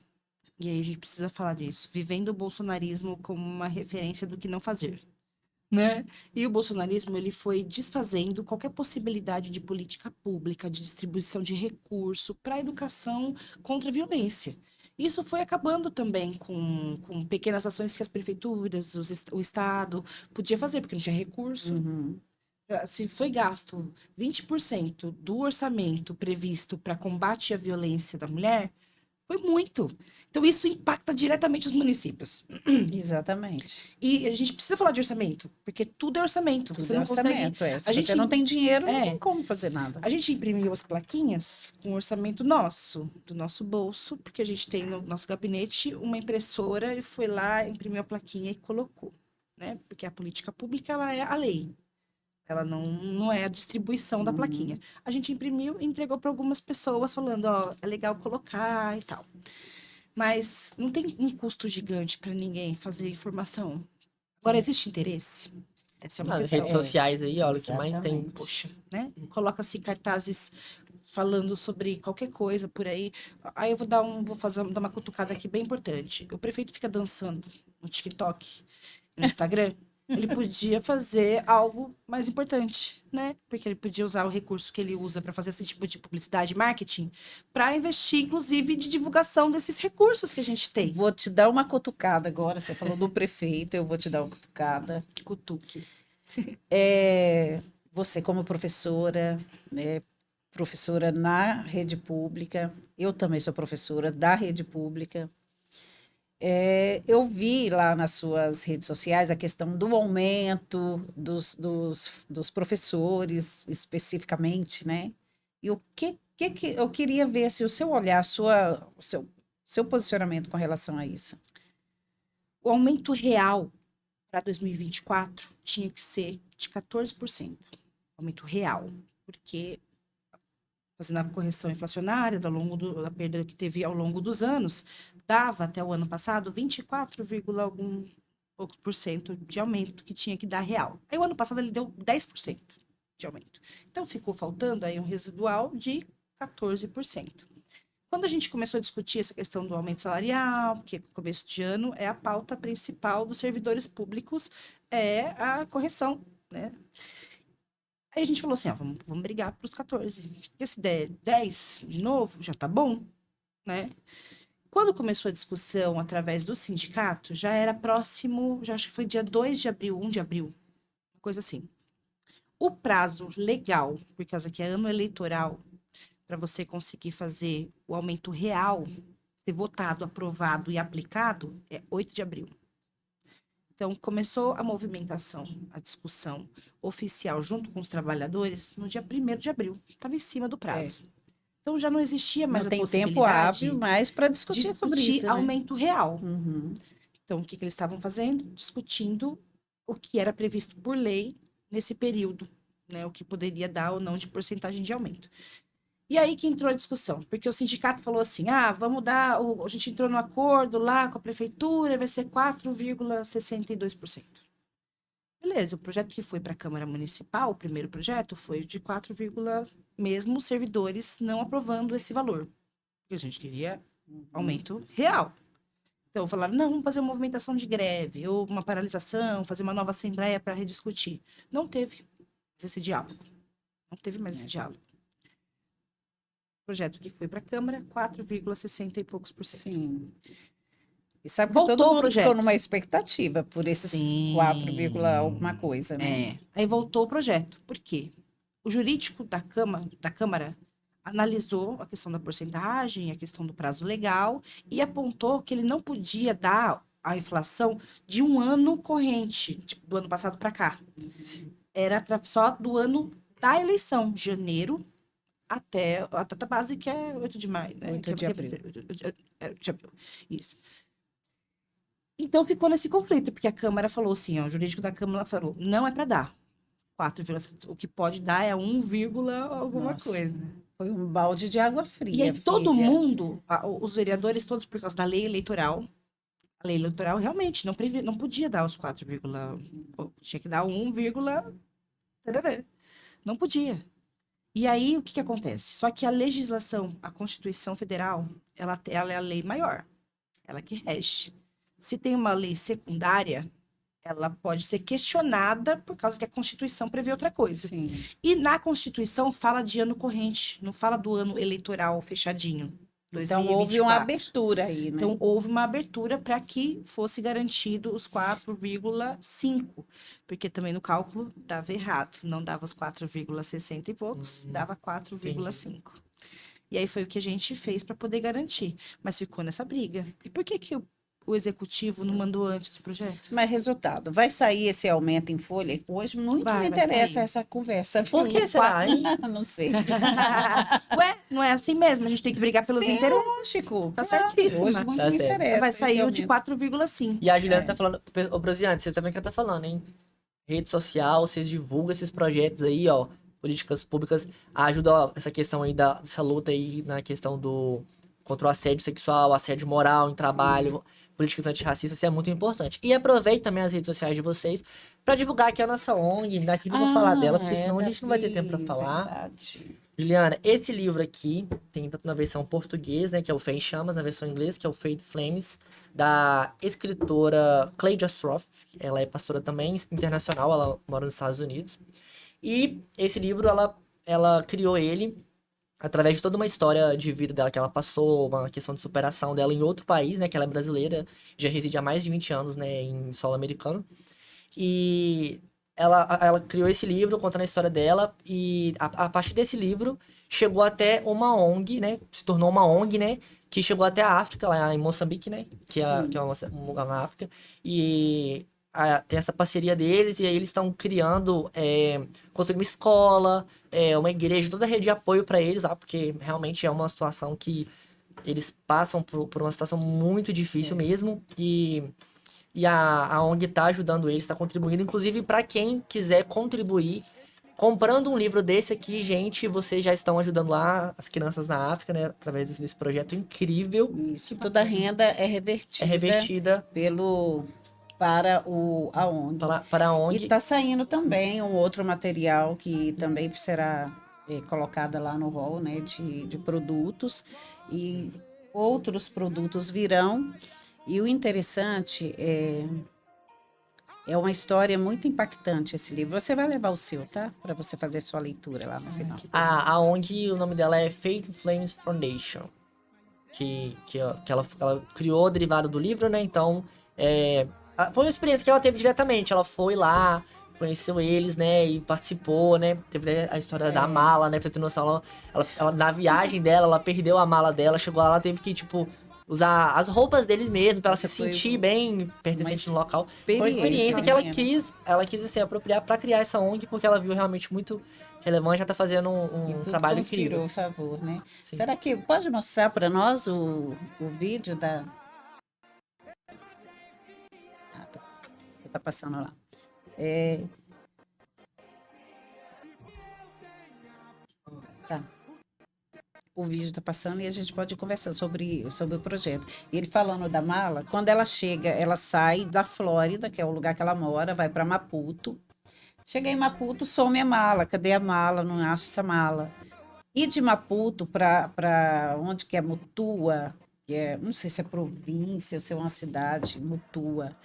e aí a gente precisa falar disso, vivendo o bolsonarismo como uma referência do que não fazer, né? E o bolsonarismo, ele foi desfazendo qualquer possibilidade de política pública, de distribuição de recurso para a educação contra a violência. Isso foi acabando também com pequenas ações que as prefeituras, o Estado podia fazer, porque não tinha recurso. Uhum. Se foi gasto 20% do orçamento previsto para combate à violência da mulher, foi muito. Então, isso impacta diretamente os municípios. Exatamente. E a gente precisa falar de orçamento, porque tudo é orçamento. Tudo Você é não consegue. orçamento, é. Se A você gente, não tem dinheiro, não é, tem como fazer nada. a gente imprimiu as plaquinhas com orçamento nosso, do nosso bolso, porque a gente tem no nosso gabinete uma impressora e foi lá, imprimiu a plaquinha e colocou, né? Porque a política pública, ela é a lei. Ela não é a distribuição da plaquinha. A gente imprimiu e entregou para algumas pessoas, falando, ó, é legal colocar e tal. Mas não tem um custo gigante para ninguém fazer informação. Agora, existe interesse? Essa é uma Nas questão. redes sociais aí, olha, o que mais tem. Exatamente. Poxa, né? Coloca-se cartazes falando sobre qualquer coisa por aí. Aí eu dar uma cutucada aqui bem importante. O prefeito fica dançando no TikTok, no Instagram. Ele podia fazer algo mais importante, né? Porque ele podia usar o recurso que ele usa para fazer esse tipo de publicidade e marketing para investir, inclusive, de divulgação desses recursos que a gente tem. Vou te dar uma cutucada agora. Você falou do prefeito, eu vou te dar uma cutucada. Cutuque. Você, como professora, né, professora na rede pública, eu também sou professora da rede pública. Eu vi lá nas suas redes sociais a questão do aumento dos professores, especificamente, né? E o que eu queria ver se o seu olhar, seu posicionamento com relação a isso. O aumento real para 2024 tinha que ser de 14%. Aumento real. Porque, fazendo a correção inflacionária da perda que teve ao longo dos anos, dava até o ano passado 24, algum poucos por cento de aumento que tinha que dar real. Aí o ano passado ele deu 10% de aumento. Então ficou faltando aí um residual de 14%. Quando a gente começou a discutir essa questão do aumento salarial, porque no começo de ano é a pauta principal dos servidores públicos, é a correção, né? Aí a gente falou assim, ó, vamos brigar para os 14. Porque se der 10 de novo, já tá bom, né? Quando começou a discussão através do sindicato, já era próximo, já acho que foi dia 2 de abril, 1 de abril, uma coisa assim. O prazo legal, por causa que é ano eleitoral, para você conseguir fazer o aumento real, ser votado, aprovado e aplicado, é 8 de abril. Então, começou a movimentação, a discussão oficial junto com os trabalhadores no dia 1º de abril. Estava em cima do prazo. Então, já não existia mais Não a tem tempo possibilidade hábil mais para de discutir sobre discutir isso, né? aumento real. Uhum. Então, o que eles estavam fazendo? Discutindo o que era previsto por lei nesse período, né? O que poderia dar ou não de porcentagem de aumento. E aí que entrou a discussão, porque o sindicato falou assim: vamos dar, a gente entrou no acordo lá com a prefeitura, vai ser 4,62%. Beleza, o projeto que foi para a Câmara Municipal, o primeiro projeto, foi de 4, mesmo os servidores não aprovando esse valor. Porque a gente queria aumento real. Então, falaram, não, vamos fazer uma movimentação de greve, ou uma paralisação, fazer uma nova assembleia para rediscutir. Não teve esse diálogo. Não teve mais esse diálogo. Projeto que foi para a Câmara, 4,60 e poucos por cento. Sim. E sabe que Voltou todo o mundo ficou projeto. numa expectativa por esses Sim. 4, alguma coisa, né? É. Aí voltou o projeto. Por quê? O jurídico da Câmara analisou a questão da porcentagem, a questão do prazo legal e apontou que ele não podia dar a inflação de um ano corrente, tipo, do ano passado para cá. Era só do ano da eleição, janeiro até a data base, que é 8 de maio, né? 8 de abril. De abril. Isso. Então ficou nesse conflito, porque a Câmara falou assim, ó, o jurídico da Câmara falou, não é para dar 4, o que pode dar é 1, alguma Nossa. coisa. Foi um balde de água E fria, aí todo filha. mundo, os vereadores todos, por causa da lei eleitoral, a lei eleitoral realmente não podia dar os 4, tinha que dar 1, tarará. Não podia. E aí, o que que acontece? Só que a legislação, a Constituição Federal, ela é a lei maior. Ela que rege. Se tem uma lei secundária, ela pode ser questionada por causa que a Constituição prevê outra coisa. Sim. E na Constituição fala de ano corrente, não fala do ano eleitoral fechadinho. Então houve uma 2024. abertura aí, né? Então, houve uma abertura para que fosse garantido os 4,5, porque também no cálculo dava errado, não dava os 4,60 e poucos, dava 4,5. E aí foi o que a gente fez para poder garantir, mas ficou nessa briga. E por que o executivo não mandou antes o projeto? Mas resultado, vai sair esse aumento em folha? Hoje muito me Vai interessa sair. essa conversa. Por que será, hein? Não sei. Ué, não é assim mesmo, a gente tem que brigar pelos Sim, interesses. lógico. Tá Claro, certíssima. hoje muito Tá me certo. interessa. Vai esse sair o de aumento. 4,5. E a Juliana tá falando, ô Brosiane, você também que tá falando, hein? Rede social, vocês divulgam esses projetos aí, ó, políticas públicas, ajuda ó, essa questão aí dessa luta aí na questão do contra o assédio sexual, assédio moral em trabalho, políticas antirracistas, isso é muito importante. E aproveite também as redes sociais de vocês pra divulgar aqui a nossa ONG, daqui não vou falar dela, porque senão a gente não vai ter tempo pra falar. Verdade. Juliana, esse livro aqui tem tanto na versão português, né, que é o Fé em Chamas, na versão inglesa, que é o Faith Flames, da escritora Claydia Stroff. Ela é pastora também internacional, ela mora nos Estados Unidos. E esse livro, ela criou ele através de toda uma história de vida dela que ela passou, uma questão de superação dela em outro país, né, que ela é brasileira, já reside há mais de 20 anos, né, em solo americano. E ela criou esse livro contando a história dela e a partir desse livro chegou até uma ONG, né? Se tornou uma ONG, né? Que chegou até a África, lá em Moçambique, né? Que é um lugar na África. E tem essa parceria deles e aí eles estão criando, construindo uma escola, uma igreja, toda a rede de apoio para eles, lá, porque realmente é uma situação que eles passam por uma situação muito difícil mesmo. E a ONG está ajudando eles, está contribuindo. Inclusive, para quem quiser contribuir, comprando um livro desse aqui, gente, vocês já estão ajudando lá as crianças na África, né? Através desse projeto incrível. Isso, toda a renda é É revertida, revertida para a ONG. para a E ONG. está saindo também um outro material que também será colocado lá no hall, né, de produtos. E outros produtos virão. E o interessante é uma história muito impactante esse livro. Você vai levar o seu, tá? Para você fazer sua leitura lá no final. A ONG, o nome dela é Faith Flames Foundation. Que ela criou derivado do livro, né? Então, foi uma experiência que ela teve diretamente. Ela foi lá, conheceu eles, né? E participou, né? Teve a história da mala, né? Pra ter noção, na viagem dela, ela perdeu a mala dela, chegou lá, ela teve que, tipo, usar as roupas deles mesmo, pra ela se Foi sentir bem pertencente no local. Foi uma experiência, experiência que ela né? quis assim, apropriar pra criar essa ONG, porque ela viu realmente muito relevante, já tá fazendo um Tudo trabalho conspirou incrível. a favor, né? Sim. Será que pode mostrar para nós o vídeo da... Tá passando lá. Tá. o vídeo está passando e a gente pode conversar sobre o projeto. E ele falando da mala, quando ela chega, ela sai da Flórida, que é o lugar que ela mora, vai para Maputo. Chega em Maputo, some a mala. Cadê a mala? Não acho essa mala. E de Maputo para onde que é Mutua, que é, não sei se é província ou se é uma cidade, Mutua,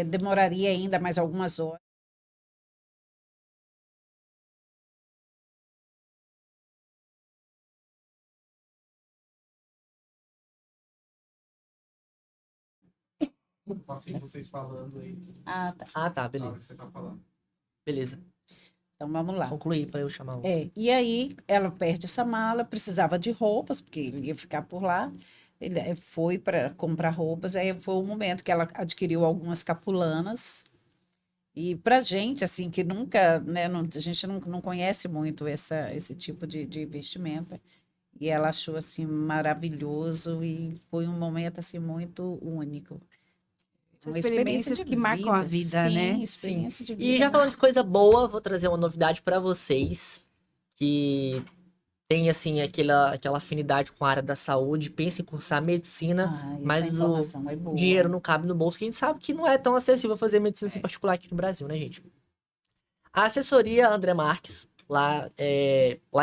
demoraria ainda mais algumas horas. Passei vocês falando aí, Ah, tá. Ah, tá, na beleza. hora que você tá falando. Beleza. Então vamos lá. Concluí pra eu chamar o. E aí ela perde essa mala, precisava de roupas, porque ele ia ficar por lá. Ele foi para comprar roupas, aí foi o momento que ela adquiriu algumas capulanas. E para gente, assim, que nunca, né, a gente não conhece muito esse tipo de investimento. E ela achou, assim, maravilhoso e foi um momento, assim, muito único. São Uma experiências experiência de que marcam a vida, sim, né? experiência de E vida. já falando de coisa boa, vou trazer uma novidade pra vocês que tem assim aquela afinidade com a área da saúde, pensa em cursar medicina, Essa mas o informação é boa. dinheiro não cabe no bolso, que a gente sabe que não é tão acessível fazer medicina assim particular aqui no Brasil, né, gente? A assessoria André Marques, lá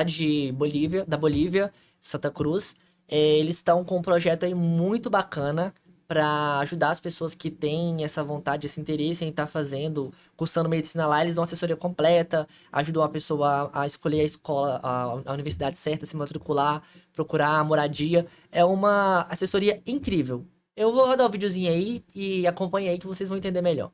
de Bolívia, da Bolívia, Santa Cruz, eles estão com um projeto aí muito bacana para ajudar as pessoas que têm essa vontade, esse interesse em estar fazendo, cursando medicina lá. Eles dão assessoria completa, ajudam a pessoa a escolher a escola, a universidade certa, se matricular, procurar a moradia. É uma assessoria incrível. Eu vou rodar o videozinho aí e acompanhe aí que vocês vão entender melhor.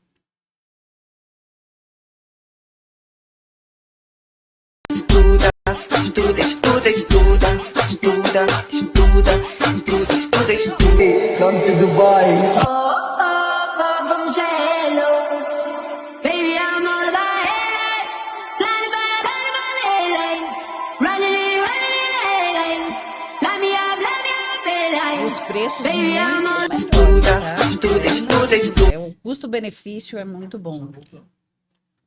Come to Dubai. From Jello. Baby, I'm all about headlights. Blinded by headlights. Running in lanes. Light me up, red lights. Os preços Baby, I'm all muito menores, tá? O custo-benefício é muito bom.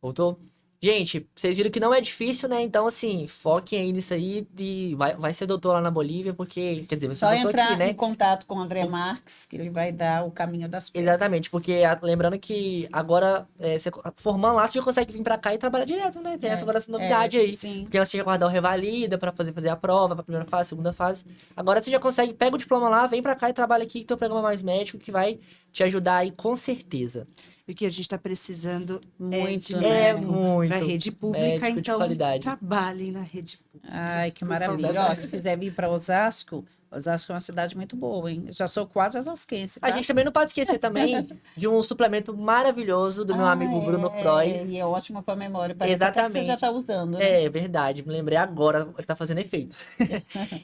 Voltou? Gente, vocês viram que não é difícil, né? Então, assim, foquem aí nisso aí e vai ser doutor lá na Bolívia, porque, quer dizer, vai ser Só doutor entrar aqui, né? em contato com o André Marques, que ele vai dar o caminho das pedras. Exatamente, porque lembrando que agora, você formando lá, você já consegue vir pra cá e trabalhar direto, né? Tem agora essa novidade aí. Sim. Porque antes tinha que aguardar o revalida pra fazer a prova, pra primeira fase, segunda fase. Agora você já consegue, pega o diploma lá, vem pra cá e trabalha aqui, que tem um programa mais médico que vai te ajudar aí com certeza. O que a gente está precisando Muito, de né? médico muito. para rede pública, Médico de então qualidade. trabalhem na rede pública. Ai, que Por maravilha. favor. Ó, se quiser vir para Osasco é uma cidade muito boa, hein? Já sou quase osasquense, tá? A gente também não pode esquecer também de um suplemento maravilhoso do meu amigo Bruno Freud. E é ótimo para memória. Parece até que você Exatamente. já está usando, né? É verdade, me lembrei agora, tá fazendo efeito.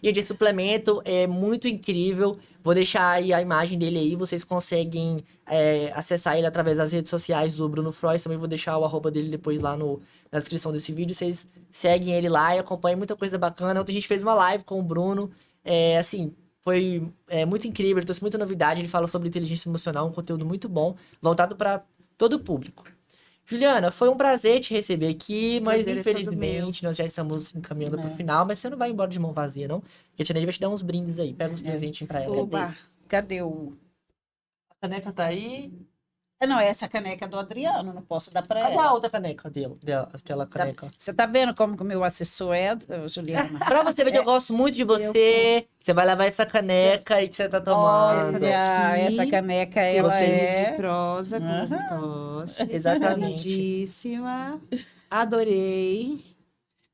E esse suplemento é muito incrível. Vou deixar aí a imagem dele aí, vocês conseguem acessar ele através das redes sociais do Bruno Freud. Também vou deixar o arroba dele depois lá na descrição desse vídeo. Vocês seguem ele lá e acompanham muita coisa bacana. Ontem a gente fez uma live com o Bruno. Assim, foi muito incrível, ele trouxe muita novidade. Ele fala sobre inteligência emocional, um conteúdo muito bom, voltado para todo o público. Juliana, foi um prazer te receber aqui, mas Prazer é todo infelizmente nós já estamos encaminhando pro final, mas você não vai embora de mão vazia, não? Porque a Tia Neide vai te dar uns brindes aí. Pega uns presentinhos pra ela. Oba! Cadê o... A caneca tá aí. Não, essa caneca é do Adriano, não posso dar para Cadê ela. a outra caneca dele? Aquela caneca. Você tá vendo como que o meu assessor é, Juliana? Pra você ver que eu gosto muito de você, você vai levar essa caneca aí que você tá tomando. Olha, aqui, essa caneca, ela gostei é... De prosa com tosse. Exatamente. Lindíssima. Adorei.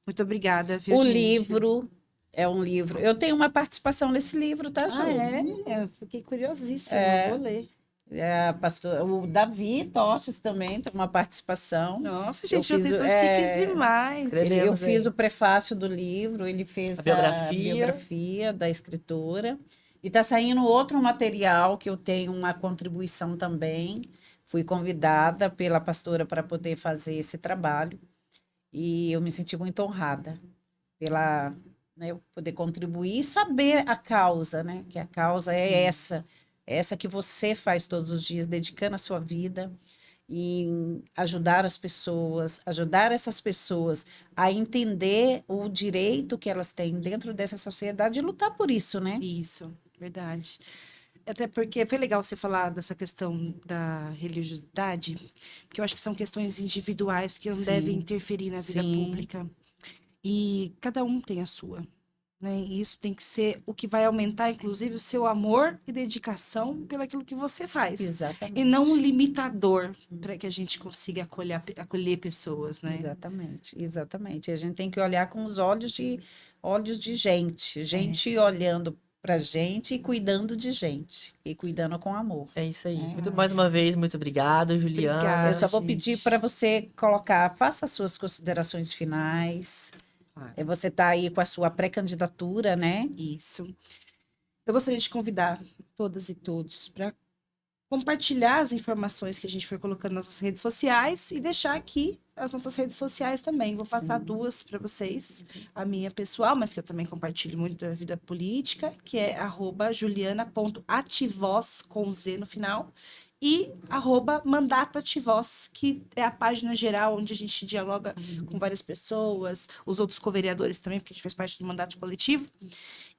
Muito obrigada, viu, O gente? livro é um livro. Eu tenho uma participação nesse livro, tá, Ju? Ah, é? Eu fiquei curiosíssima. Vou ler. O Davi Tostes também tem uma participação. Nossa, Eu gente, fiz vocês o- são é, chiques demais. Eu Escrevemos fiz aí. o prefácio do livro, ele fez A biografia. biografia da escritora. E está saindo outro material que eu tenho uma contribuição também. Fui convidada pela pastora para poder fazer esse trabalho. E eu me senti muito honrada pela, né, eu poder contribuir e saber a causa, né? Que a causa é essa que você faz todos os dias, dedicando a sua vida. em ajudar ajudar essas pessoas a entender o direito que elas têm dentro dessa sociedade e lutar por isso, né? Isso, verdade. Até porque foi legal você falar dessa questão da religiosidade, porque eu acho que são questões individuais que não Sim, devem interferir na vida sim. pública. E cada um tem a sua, né? E isso tem que ser o que vai aumentar, inclusive, o seu amor e dedicação pelaquilo que você faz. Exatamente. E não um limitador para que a gente consiga acolher pessoas, né? Exatamente. A gente tem que olhar com os olhos de gente olhando pra gente e cuidando de gente, e cuidando com amor. É isso aí. É. Mais uma vez, muito obrigado, Juliana. Obrigada. Eu só vou pedir gente. para você faça as suas considerações finais. Claro. Você está aí com a sua pré-candidatura, né? Isso. Eu gostaria de convidar todas e todos para compartilhar as informações que a gente foi colocando nas nossas redes sociais e deixar aqui as nossas redes sociais também. Vou passar duas para vocês. A minha pessoal, mas que eu também compartilho muito da vida política, que é @juliana.ativoz, com Z no final. E @mandatoativoz, que é a página geral onde a gente dialoga com várias pessoas, os outros co-vereadores também, porque a gente faz parte do mandato coletivo.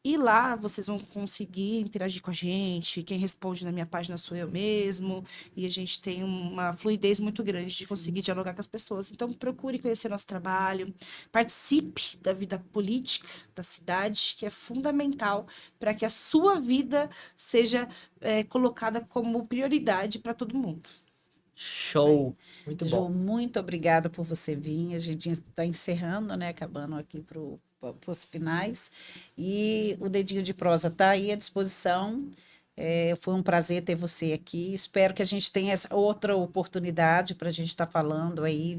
E lá vocês vão conseguir interagir com a gente. Quem responde na minha página sou eu mesmo. E a gente tem uma fluidez muito grande de conseguir dialogar com as pessoas. Então, procure conhecer nosso trabalho. Participe da vida política da cidade, que é fundamental para que a sua vida seja colocada como prioridade para todo mundo. Show. Muito Ju, bom. muito obrigada por você vir. A gente está encerrando, né? Acabando aqui para os finais. E o Dedinho de Prosa está aí à disposição. Foi um prazer ter você aqui. Espero que a gente tenha essa outra oportunidade para a gente estar falando aí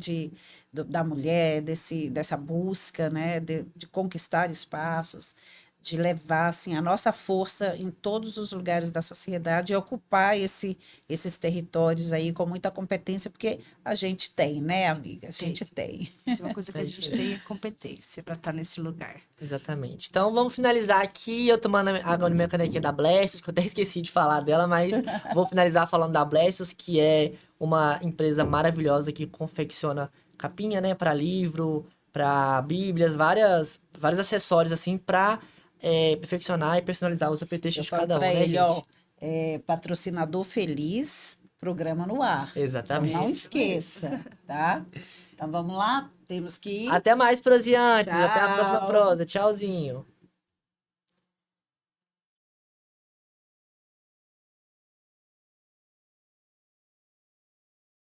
da mulher, dessa busca, né? De conquistar espaços, de levar assim, a nossa força em todos os lugares da sociedade e ocupar esses territórios aí com muita competência, porque a gente tem, né, amiga? A gente tem. Isso é uma coisa que a gente tem é competência para estar nesse lugar. Exatamente. Então vamos finalizar aqui. Eu tomando água na minha canequinha da Blestos, que eu até esqueci de falar dela, mas vou finalizar falando da Blestos, que é uma empresa maravilhosa que confecciona capinha, né, para livro, para bíblias, vários acessórios assim para perfeccionar e personalizar os apetrechos Eu de falo cada um, para né, ele, gente? ó, patrocinador feliz, programa no ar. Exatamente. Então, não esqueça, tá? Então vamos lá, temos que ir. Até mais, prosiantes. Até a próxima Tchau. prosa. Tchauzinho.